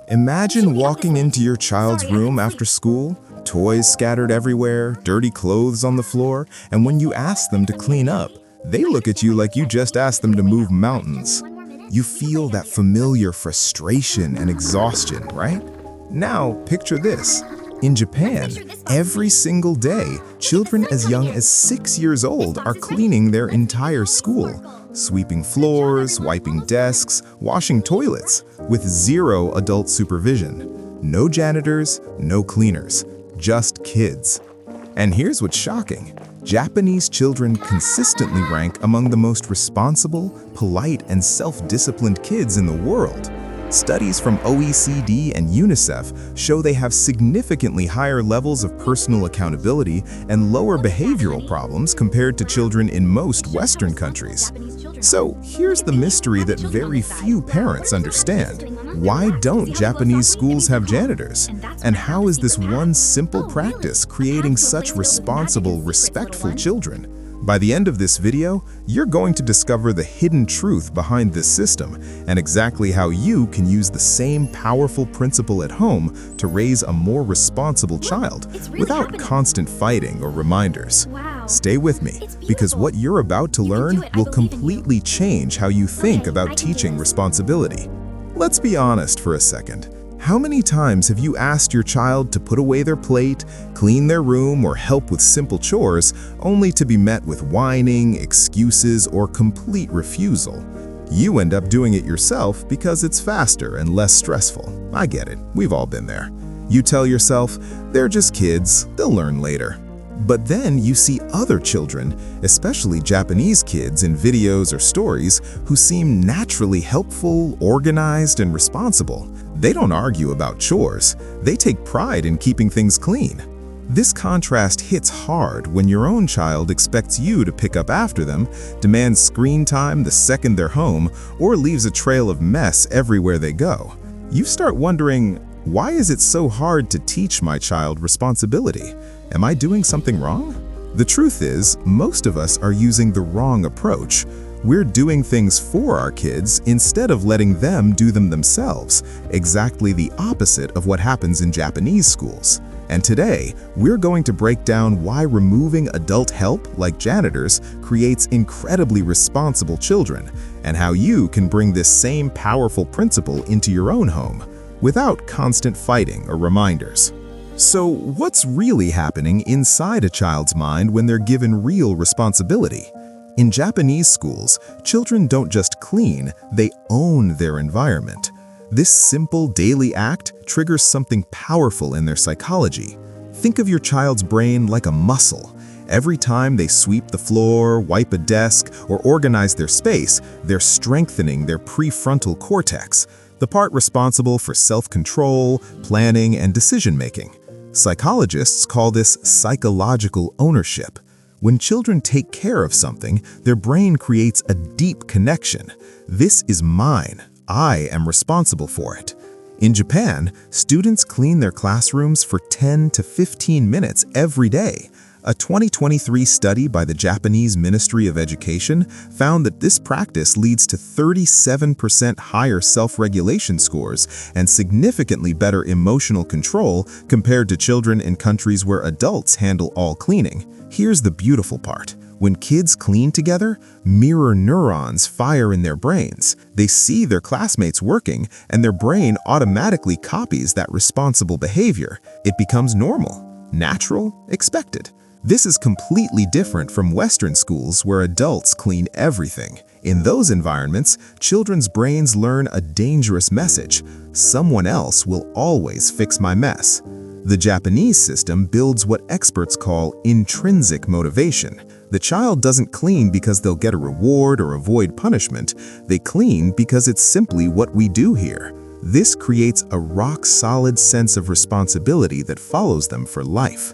Imagine walking into your child's room after school, toys scattered everywhere, dirty clothes on the floor, and when you ask them to clean up, they look at you like you just asked them to move mountains. You feel that familiar frustration and exhaustion, right? Now, picture this. In Japan, every single day, children as young as 6 years old are cleaning their entire school, sweeping floors, wiping desks, washing toilets, with zero adult supervision. No janitors, no cleaners, just kids. And here's what's shocking. Japanese children consistently rank among the most responsible, polite, and self-disciplined kids in the world. Studies from OECD and UNICEF show they have significantly higher levels of personal accountability and lower behavioral problems compared to children in most Western countries. So here's the mystery that very few parents understand. Why don't Japanese schools have janitors? And how is this one simple practice creating such responsible, respectful children? By the end of this video, you're going to discover the hidden truth behind this system and exactly how you can use the same powerful principle at home to raise a more responsible child without constant fighting or reminders. Stay with me, because what you're about to learn will completely change how you think about teaching responsibility. Let's be honest for a second. How many times have you asked your child to put away their plate, clean their room, or help with simple chores, only to be met with whining, excuses, or complete refusal? You end up doing it yourself because it's faster and less stressful. I get it, we've all been there. You tell yourself, they're just kids, they'll learn later. But then you see other children, especially Japanese kids in videos or stories, who seem naturally helpful, organized, and responsible. They don't argue about chores. They take pride in keeping things clean. This contrast hits hard when your own child expects you to pick up after them, demands screen time the second they're home, or leaves a trail of mess everywhere they go. You start wondering, why is it so hard to teach my child responsibility? Am I doing something wrong? The truth is, most of us are using the wrong approach. We're doing things for our kids instead of letting them do them themselves, exactly the opposite of what happens in Japanese schools. And today, we're going to break down why removing adult help, like janitors, creates incredibly responsible children, and how you can bring this same powerful principle into your own home, without constant fighting or reminders. So, what's really happening inside a child's mind when they're given real responsibility? In Japanese schools, children don't just clean, they own their environment. This simple daily act triggers something powerful in their psychology. Think of your child's brain like a muscle. Every time they sweep the floor, wipe a desk, or organize their space, they're strengthening their prefrontal cortex, the part responsible for self-control, planning, and decision-making. Psychologists call this psychological ownership. When children take care of something, their brain creates a deep connection. This is mine. I am responsible for it. In Japan, students clean their classrooms for 10 to 15 minutes every day. A 2023 study by the Japanese Ministry of Education found that this practice leads to 37% higher self-regulation scores and significantly better emotional control compared to children in countries where adults handle all cleaning. Here's the beautiful part. When kids clean together, mirror neurons fire in their brains. They see their classmates working, and their brain automatically copies that responsible behavior. It becomes normal, natural, expected. This is completely different from Western schools where adults clean everything. In those environments, children's brains learn a dangerous message: someone else will always fix my mess. The Japanese system builds what experts call intrinsic motivation. The child doesn't clean because they'll get a reward or avoid punishment. They clean because it's simply what we do here. This creates a rock-solid sense of responsibility that follows them for life.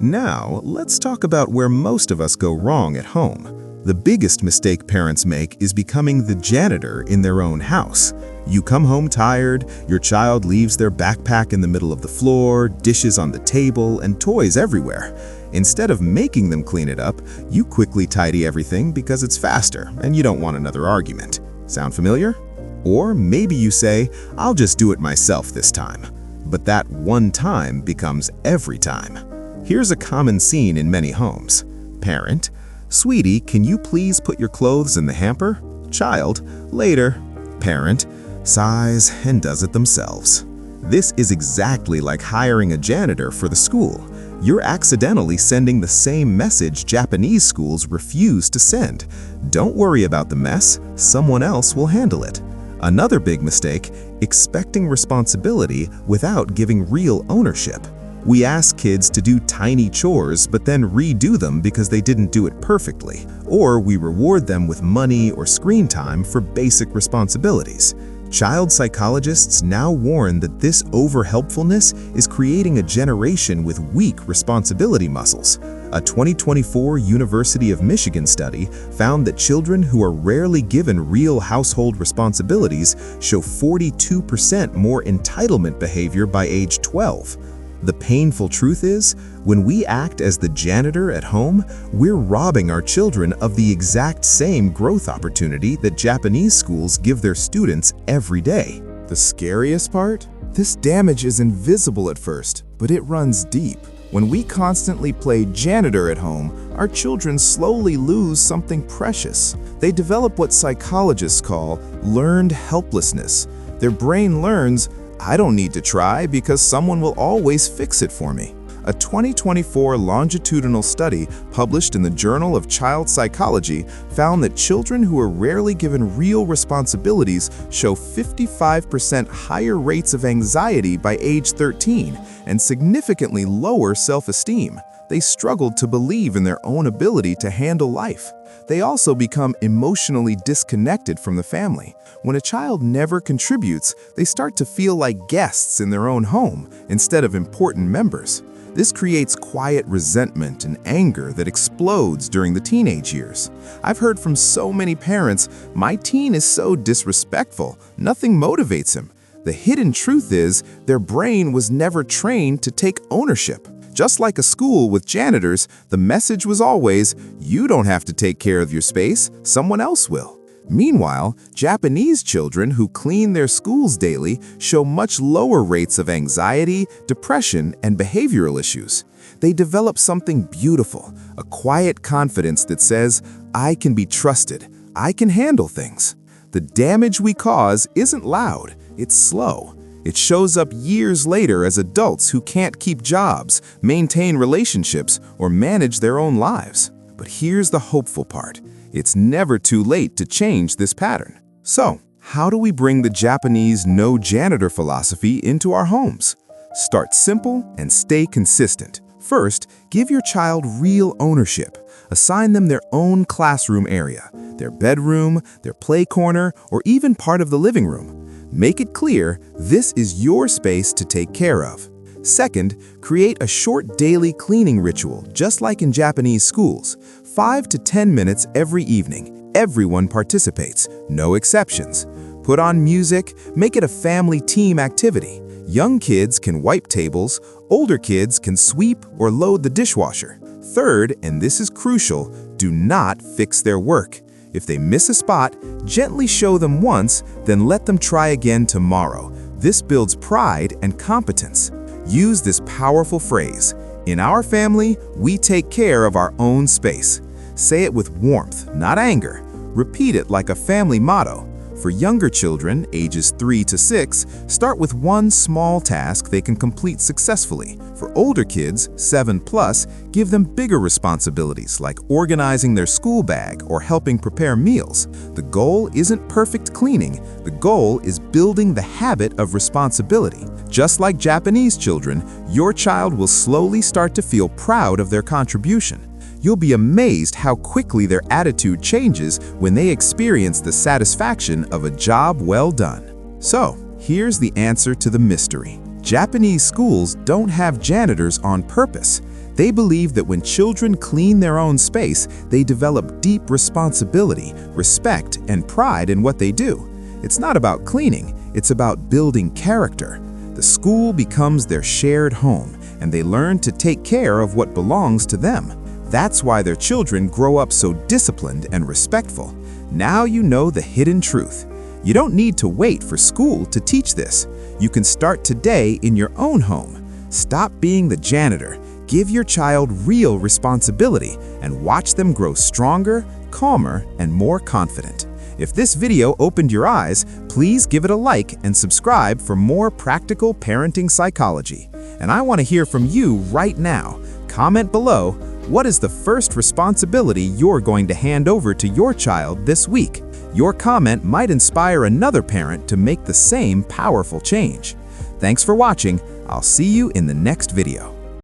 Now, let's talk about where most of us go wrong at home. The biggest mistake parents make is becoming the janitor in their own house. You come home tired, your child leaves their backpack in the middle of the floor, dishes on the table, and toys everywhere. Instead of making them clean it up, you quickly tidy everything because it's faster and you don't want another argument. Sound familiar? Or maybe you say, "I'll just do it myself this time." But that one time becomes every time. Here's a common scene in many homes. Parent: "Sweetie, can you please put your clothes in the hamper?" Child: "Later." Parent sighs and does it themselves. This is exactly like hiring a janitor for the school. You're accidentally sending the same message Japanese schools refuse to send. Don't worry about the mess, someone else will handle it. Another big mistake: expecting responsibility without giving real ownership. We ask kids to do tiny chores but then redo them because they didn't do it perfectly. Or we reward them with money or screen time for basic responsibilities. Child psychologists now warn that this over-helpfulness is creating a generation with weak responsibility muscles. A 2024 University of Michigan study found that children who are rarely given real household responsibilities show 42% more entitlement behavior by age 12. The painful truth is, when we act as the janitor at home, we're robbing our children of the exact same growth opportunity that Japanese schools give their students every day. The scariest part? This damage is invisible at first, but it runs deep. When we constantly play janitor at home, our children slowly lose something precious. They develop what psychologists call learned helplessness. Their brain learns, "I don't need to try because someone will always fix it for me." A 2024 longitudinal study published in the Journal of Child Psychology found that children who are rarely given real responsibilities show 55% higher rates of anxiety by age 13 and significantly lower self-esteem. They struggled to believe in their own ability to handle life. They also become emotionally disconnected from the family. When a child never contributes, they start to feel like guests in their own home instead of important members. This creates quiet resentment and anger that explodes during the teenage years. I've heard from so many parents, "My teen is so disrespectful, nothing motivates him." The hidden truth is, their brain was never trained to take ownership. Just like a school with janitors, the message was always, "You don't have to take care of your space, someone else will." Meanwhile, Japanese children who clean their schools daily show much lower rates of anxiety, depression, and behavioral issues. They develop something beautiful, a quiet confidence that says, "I can be trusted, I can handle things." The damage we cause isn't loud, it's slow. It shows up years later as adults who can't keep jobs, maintain relationships, or manage their own lives. But here's the hopeful part. It's never too late to change this pattern. So, how do we bring the Japanese no janitor philosophy into our homes? Start simple and stay consistent. First, give your child real ownership. Assign them their own classroom area, their bedroom, their play corner, or even part of the living room. Make it clear this is your space to take care of. Second, create a short daily cleaning ritual, just like in Japanese schools. 5 to 10 minutes every evening. Everyone participates, no exceptions. Put on music, make it a family team activity. Young kids can wipe tables, older kids can sweep or load the dishwasher. Third, and this is crucial, do not fix their work. If they miss a spot, gently show them once, then let them try again tomorrow. This builds pride and competence. Use this powerful phrase, "In our family, we take care of our own space." Say it with warmth, not anger. Repeat it like a family motto. For younger children, ages 3 to 6, start with one small task they can complete successfully. For older kids, 7+, give them bigger responsibilities like organizing their school bag or helping prepare meals. The goal isn't perfect cleaning. The goal is building the habit of responsibility. Just like Japanese children, your child will slowly start to feel proud of their contribution. You'll be amazed how quickly their attitude changes when they experience the satisfaction of a job well done. So, here's the answer to the mystery. Japanese schools don't have janitors on purpose. They believe that when children clean their own space, they develop deep responsibility, respect, and pride in what they do. It's not about cleaning, it's about building character. The school becomes their shared home, and they learn to take care of what belongs to them. That's why their children grow up so disciplined and respectful. Now you know the hidden truth. You don't need to wait for school to teach this. You can start today in your own home. Stop being the janitor. Give your child real responsibility and watch them grow stronger, calmer, and more confident. If this video opened your eyes, please give it a like and subscribe for more practical parenting psychology. And I want to hear from you right now. Comment below, what is the first responsibility you're going to hand over to your child this week? Your comment might inspire another parent to make the same powerful change. Thanks for watching. I'll see you in the next video.